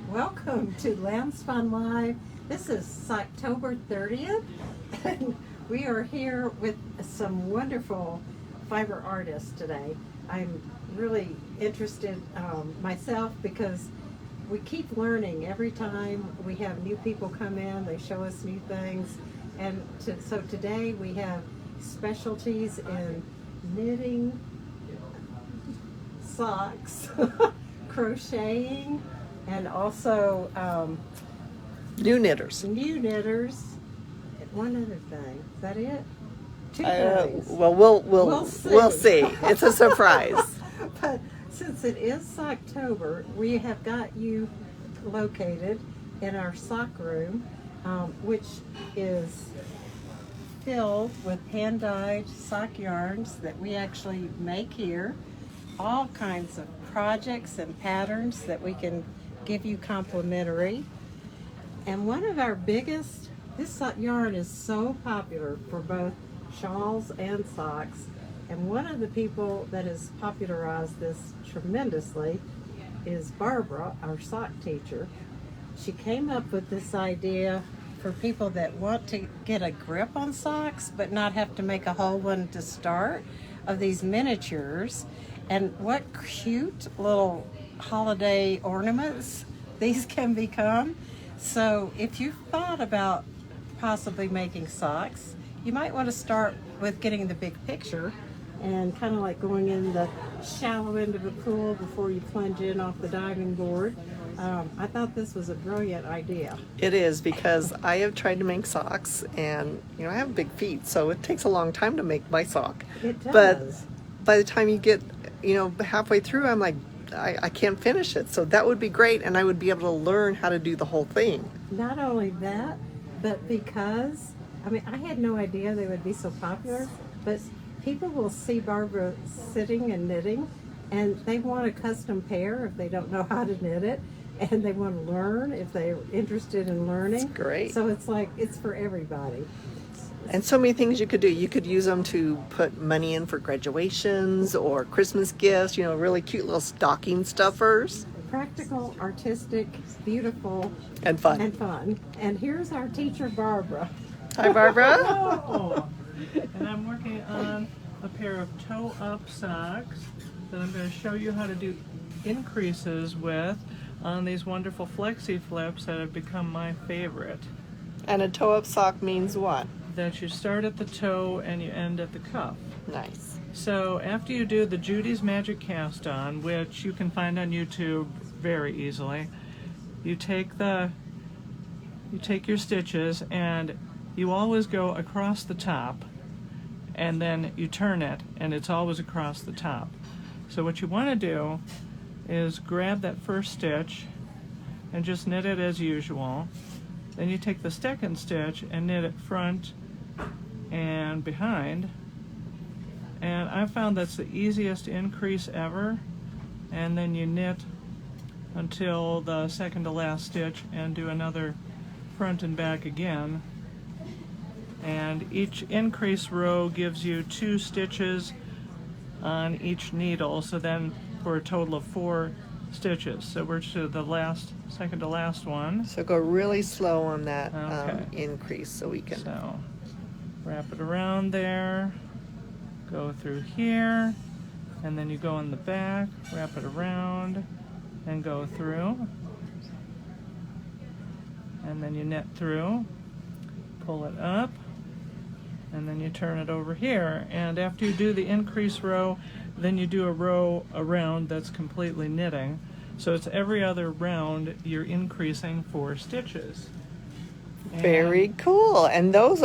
Welcome to Lambspun Live. This is October 30th, and we are here with some wonderful fiber artists today. I'm really interested myself because we keep learning every time we have new people come in. They show us new things, and so today we have specialties in knitting, socks, crocheting, and also New knitters. new knitters. One other thing. Is that it? Two things. Well, We'll see. we'll see. It's a surprise. But since it is October, we have got you located in our sock room, which is filled with hand-dyed sock yarns that we actually make here. All kinds of projects and patterns that we can give you complimentary. And one of our biggest, this yarn is so popular for both shawls and socks. And one of the people that has popularized this tremendously is Barbara, our sock teacher. She came up with this idea for people that want to get a grip on socks but not have to make a whole one to start, of these miniatures. And what cute little holiday ornaments these can become. So if you've thought about possibly making socks, you might want to start with getting the big picture and kind of like going in the shallow end of a pool before you plunge in off the diving board. I thought this was a brilliant idea. It is, because I have tried to make socks, and I have big feet, so it takes a long time to make my sock. It does. But by the time you get halfway through, I'm like, I can't finish it. So that would be great, and I would be able to learn how to do the whole thing. Not only that, but because, I had no idea they would be so popular, but people will see Barbara sitting and knitting, and they want a custom pair if they don't know how to knit it, and they want to learn if they're interested in learning. That's great. So it's like, it's for everybody. And so many things you could do. You could use them to put money in for graduations or Christmas gifts, really cute little stocking stuffers. Practical, artistic, beautiful, And fun. And here's our teacher, Barbara. Hi, Barbara. Oh, and I'm working on a pair of toe-up socks that I'm going to show you how to do increases with on these wonderful flexi flips that have become my favorite. And a toe-up sock means what? That you start at the toe and you end at the cuff. Nice. So after you do the Judy's Magic Cast On, which you can find on YouTube very easily, you take your stitches and you always go across the top, and then you turn it and it's always across the top. So what you want to do is grab that first stitch and just knit it as usual. Then you take the second stitch and knit it front and behind, and I found that's the easiest increase ever. And then you knit until the second to last stitch and do another front and back again, and each increase row gives you 2 stitches on each needle, so then for a total of 4 stitches. So we're to the second to last one. So go really slow on that Okay. increase so we can. So wrap it around there, go through here, and then you go in the back, wrap it around, and go through. And then you knit through, pull it up, and then you turn it over here. And after you do the increase row, then you do a row around that's completely knitting. So it's every other round you're increasing 4 stitches. Very cool. And those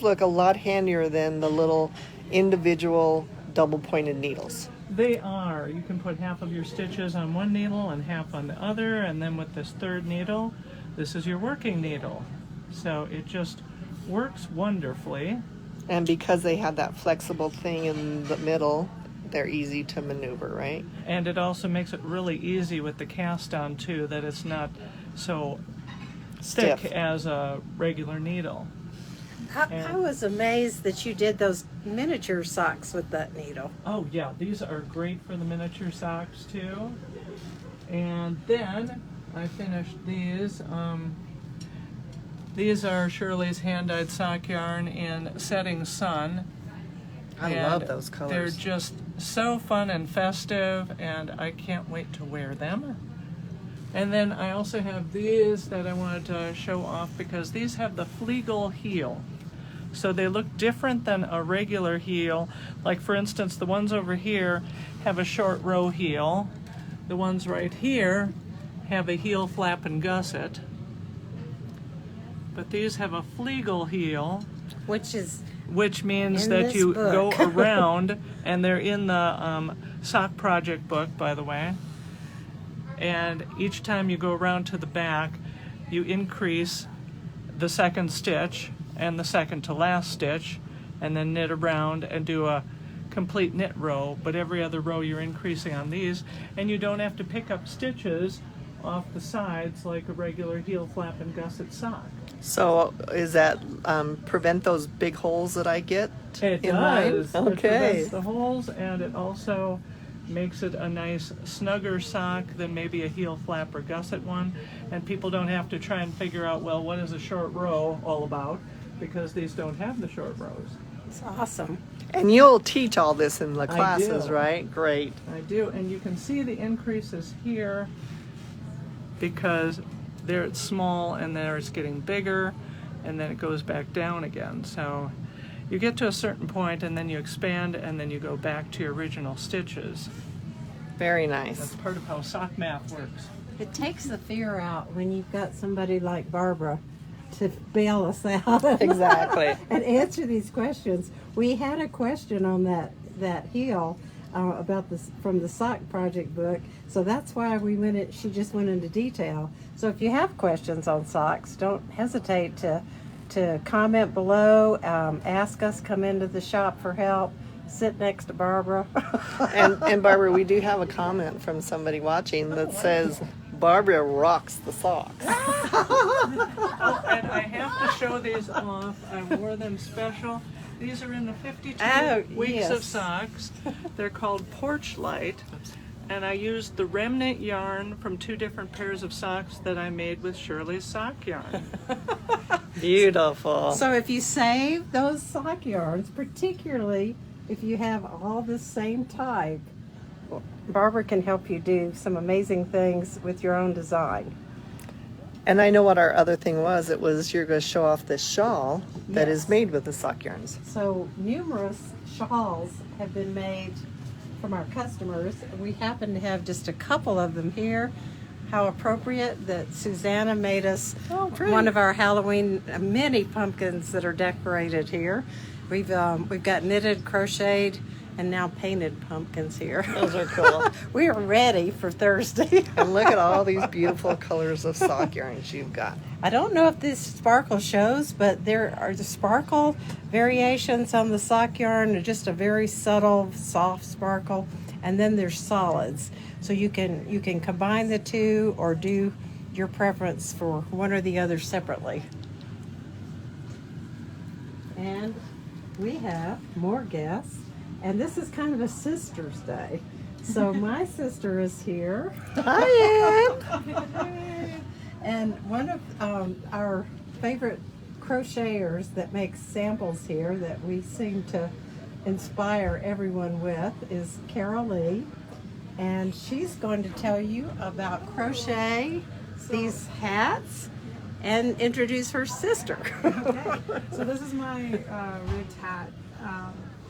look a lot handier than the little individual double pointed needles. They are. You can put half of your stitches on one needle and half on the other, and then with this third needle, this is your working needle. So it just works wonderfully. And because they have that flexible thing in the middle, they're easy to maneuver, right? And it also makes it really easy with the cast on too, that it's not so thick Stiff. as a regular needle. I was amazed that you did those miniature socks with that needle. Oh yeah, these are great for the miniature socks too. And then I finished these. These are Shirley's hand-dyed sock yarn in Setting Sun. I And love those colors. They're just so fun and festive, and I can't wait to wear them. And then I also have these that I wanted to show off because these have the Flegel heel. So they look different than a regular heel. Like for instance, the ones over here have a short row heel. The ones right here have a heel flap and gusset. But these have a Flegel heel, which means in that this you book. go around, and they're in the Sock Project book, by the way. And each time you go around to the back, you increase the second stitch and the second to last stitch, and then knit around and do a complete knit row. But every other row you're increasing on these, and you don't have to pick up stitches off the sides like a regular heel flap and gusset sock. So is that prevent those big holes that I get It in does. mine? It Okay. prevents the holes, and it also makes it a nice snugger sock than maybe a heel flap or gusset one. And people don't have to try and figure out, well, what is a short row all about? Because these don't have the short rows. It's awesome. And you'll teach all this in the I classes, do. right? Great. I do, and you can see the increases here because there it's small and there it's getting bigger, and then it goes back down again. So you get to a certain point and then you expand and then you go back to your original stitches. Very That's nice. part of how sock math works. It takes the fear out when you've got somebody like Barbara to bail us out. Exactly. And answer these questions. We had a question on that heel about this from the Sock Project book, so that's why she just went into detail. So if you have questions on socks, don't hesitate to comment below, ask us, come into the shop for help, sit next to Barbara. And Barbara, we do have a comment from somebody watching that says, Barbara rocks the socks. Oh, and I have to show these off. I wore them special. These are in the 52 weeks yes. of socks. They're called Porch Light. And I used the remnant yarn from 2 different pairs of socks that I made with Shirley's sock yarn. Beautiful. So if you save those sock yarns, particularly if you have all the same type, Barbara can help you do some amazing things with your own design. And I know what our other thing was. It was you're going to show off this shawl that is Yes. made with the sock yarns. So numerous shawls have been made from our customers. We happen to have just a couple of them here. How appropriate that Susanna made us one of our Halloween mini pumpkins that are decorated here. We've got knitted, crocheted, and now painted pumpkins here. Those are cool. We are ready for Thursday. And look at all these beautiful colors of sock yarns you've got. I don't know if this sparkle shows, but there are the sparkle variations on the sock yarn, just a very subtle, soft sparkle, and then there's solids. So you can combine the two or do your preference for one or the other separately. And we have more guests, and this is kind of a sister's day. So my sister is here. Hi, Ann. And one of our favorite crocheters that makes samples here that we seem to inspire everyone with is Carol Lee. And she's going to tell you about crochet these hats and introduce her sister. Okay, so this is my ribbed hat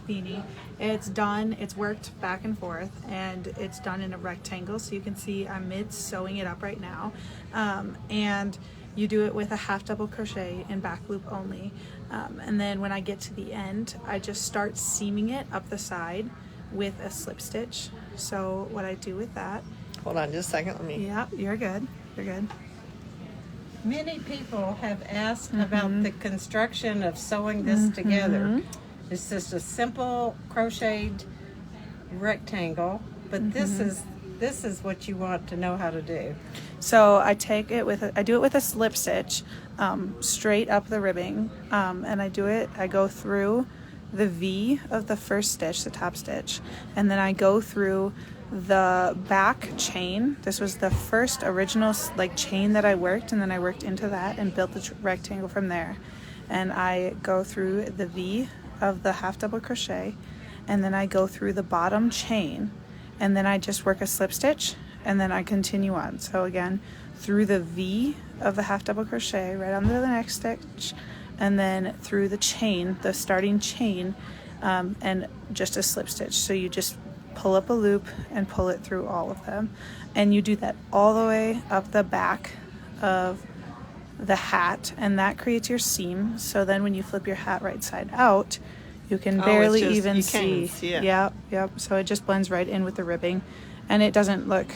beanie. It's done, it's worked back and forth, and it's done in a rectangle, so you can see I'm mid sewing it up right now. And you do it with a half double crochet in back loop only. And then when I get to the end, I just start seaming it up the side with a slip stitch. So what I do with that, Hold on just a second. Let me. yeah, you're good, you're good. Many people have asked about the construction of sewing this together. It's just a simple crocheted rectangle, but this is what you want to know how to do. So I take it with I do it with a slip stitch straight up the ribbing, and I go through the V of the first stitch, the top stitch, and then I go through the back chain, this was the first original like chain that I worked, and then I worked into that and built the rectangle from there. And I go through the V of the half double crochet, and then I go through the bottom chain, and then I just work a slip stitch, and then I continue on. So again, through the V of the half double crochet right onto the next stitch, and then through the chain, the starting chain, and just a slip stitch. So you just pull up a loop and pull it through all of them, and you do that all the way up the back of the hat, and that creates your seam. So then when you flip your hat right side out, you can barely you even can't even see it. Yep. So it just blends right in with the ribbing, and it doesn't look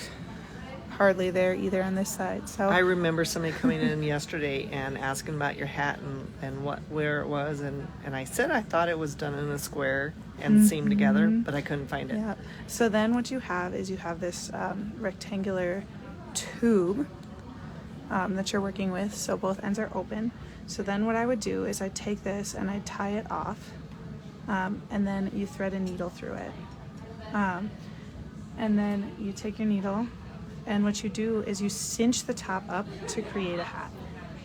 hardly there either on this side. So I remember somebody coming in yesterday and asking about your hat and where it was, and I said I thought it was done in a square and seamed together, but I couldn't find it. yeah. So then what you have is you have this rectangular tube that you're working with, so both ends are open. So then what I would do is I take this and I tie it off, and then you thread a needle through it, and then you take your needle, and what you do is you cinch the top up to create a hat.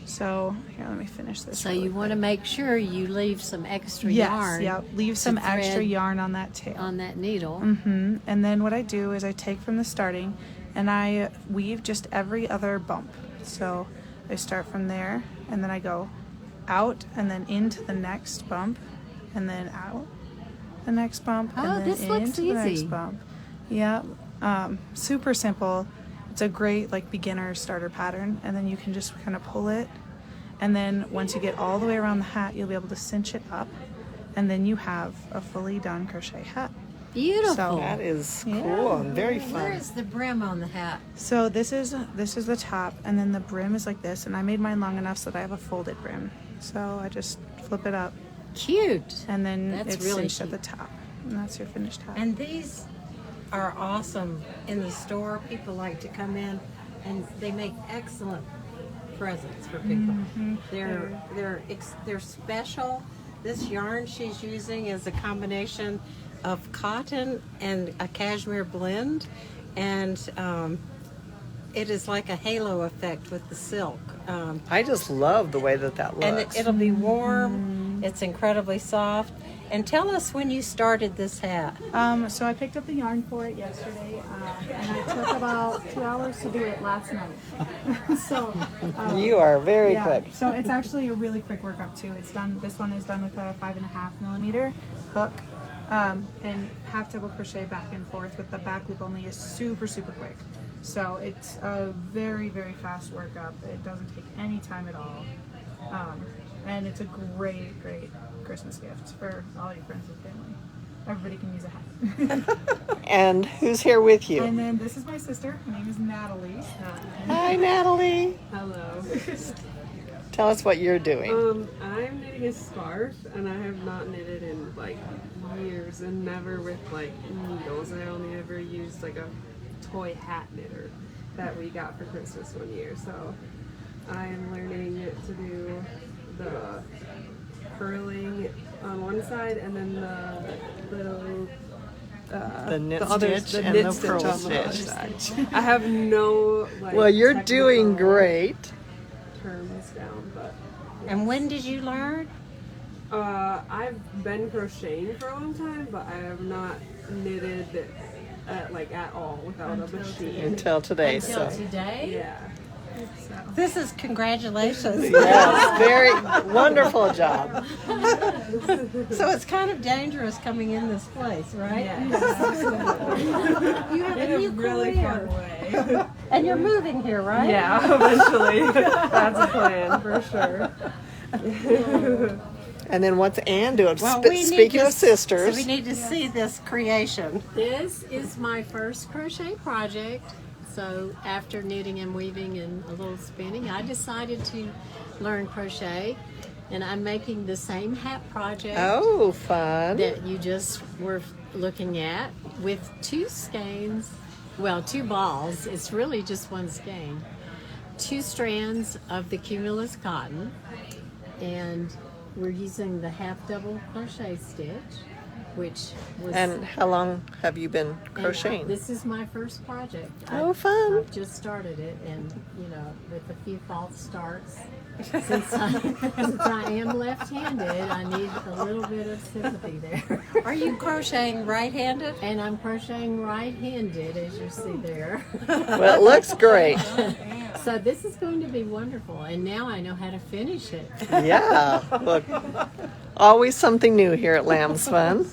So here, let me finish this. So really you want to quick. make sure you leave some extra Yes, yarn yep. Leave some extra thread yarn on that tail. on that needle. And then what I do is I take from the starting and I weave just every other bump. So I start from there, and then I go out and then into the next bump, and then out the next bump, Oh, and then this looks into the next easy. bump. Yeah, super simple. It's a great like beginner starter pattern, and then you can just kind of pull it, and then once you get all the way around the hat, you'll be able to cinch it up, and then you have a fully done crochet hat. Beautiful. So- That is Yeah. cool and very Where fun. is the brim on the hat? So this is the top, and then the brim is like this, and I made mine long enough so that I have a folded brim. So I just flip it up, Cute. and then That's it's really cinched at the cute. top, and that's your finished hat. And these are awesome in the store. People like to come in, and they make excellent presents for people. They're special. This yarn she's using is a combination of cotton and a cashmere blend, and it is like a halo effect with the silk. I just love the way that And looks. it'll be warm. It's incredibly soft. And tell us when you started this hat. So I picked up the yarn for it yesterday, and I took about 2 hours to do it last night. So You are very yeah, quick. so it's actually a really quick workup too. It's done. This one is done with a 5.5 millimeter hook, and half double crochet back and forth with the back loop only is super quick. So it's a very fast workup. It doesn't take any time at all, and it's a great Christmas gift for all your friends and family. Everybody can use a hat. And who's here with you? And then this is my sister. Her name is Natalie. Hi, Natalie. Hello. Tell us what you're doing. I'm knitting a scarf, and I have not knitted in like years, and never with like needles. I only ever used like a toy hat knitter that we got for Christmas one year. So I am learning to do the purling on one side, and then the little The knit other stitch the and knit the stitch purl on the other stitch. side. I have no like. Well, you're doing technical great. terms down, but. And when did you learn? I've been crocheting for a long time, but I have not knitted at all without a machine. Until today, Until so. today? Yeah. This is congratulations. Yes, very wonderful job. So it's kind of dangerous coming in this place, right? You have a new career. way. And you're moving here, right? Yeah, eventually. That's a plan for sure. And then what's Ann doing? Well, we need Speaking to- of sisters, So we need to see this creation. This is my first crochet project. So after knitting and weaving and a little spinning, I decided to learn crochet. And I'm making the same hat project oh, fun. that you just were looking at with two skeins, well, two balls. It's really just one skein. 2 strands of the cumulus cotton, and we're using the half double crochet stitch. which was. And how long have you been and crocheting? this is my first project. Oh, fun. I've just started it, and with a few false starts. Since I am left-handed, I need a little bit of sympathy there. Are you crocheting right-handed? And I'm crocheting right-handed, as you see there. Well, it looks great. So this is going to be wonderful, and now I know how to finish it. Yeah, look, always something new here at Lambspun.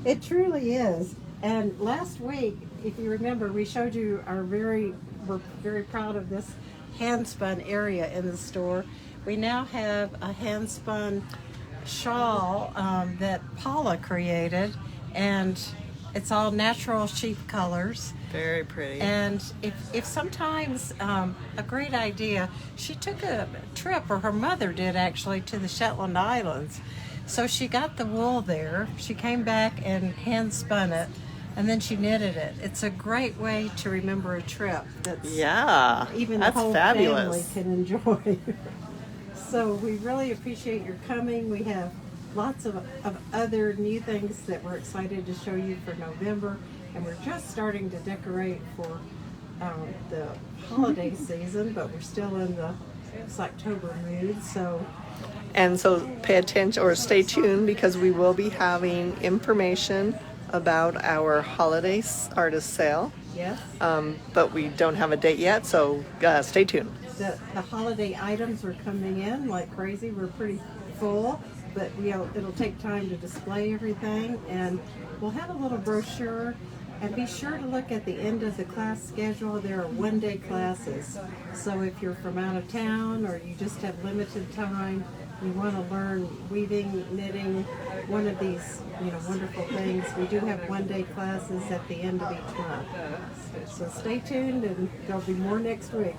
It truly is. And last week, if you remember, we showed you we're very proud of this hand spun area in the store. We now have a hand spun shawl that Paula created, and it's all natural sheep colors. Very pretty. And if sometimes a great idea, she took a trip, or her mother did actually, to the Shetland Islands. So she got the wool there. She came back and hand spun it, and then she knitted it. It's a great way to remember a trip that's even that's the whole fabulous. family can enjoy. So we really appreciate your coming. We have lots of other new things that we're excited to show you for November, and we're just starting to decorate for the holiday season, but we're still in the October mood. So pay attention or stay tuned, because we will be having information about our holiday artist sale. yes, But we don't have a date yet, so stay tuned. the holiday items are coming in like crazy. We're pretty full, but it'll take time to display everything, and we'll have a little brochure. And be sure to look at the end of the class schedule. There are one-day classes. So if you're from out of town, or you just have limited time, you want to learn weaving, knitting, one of these wonderful things, we do have one-day classes at the end of each month. So stay tuned, and there'll be more next week.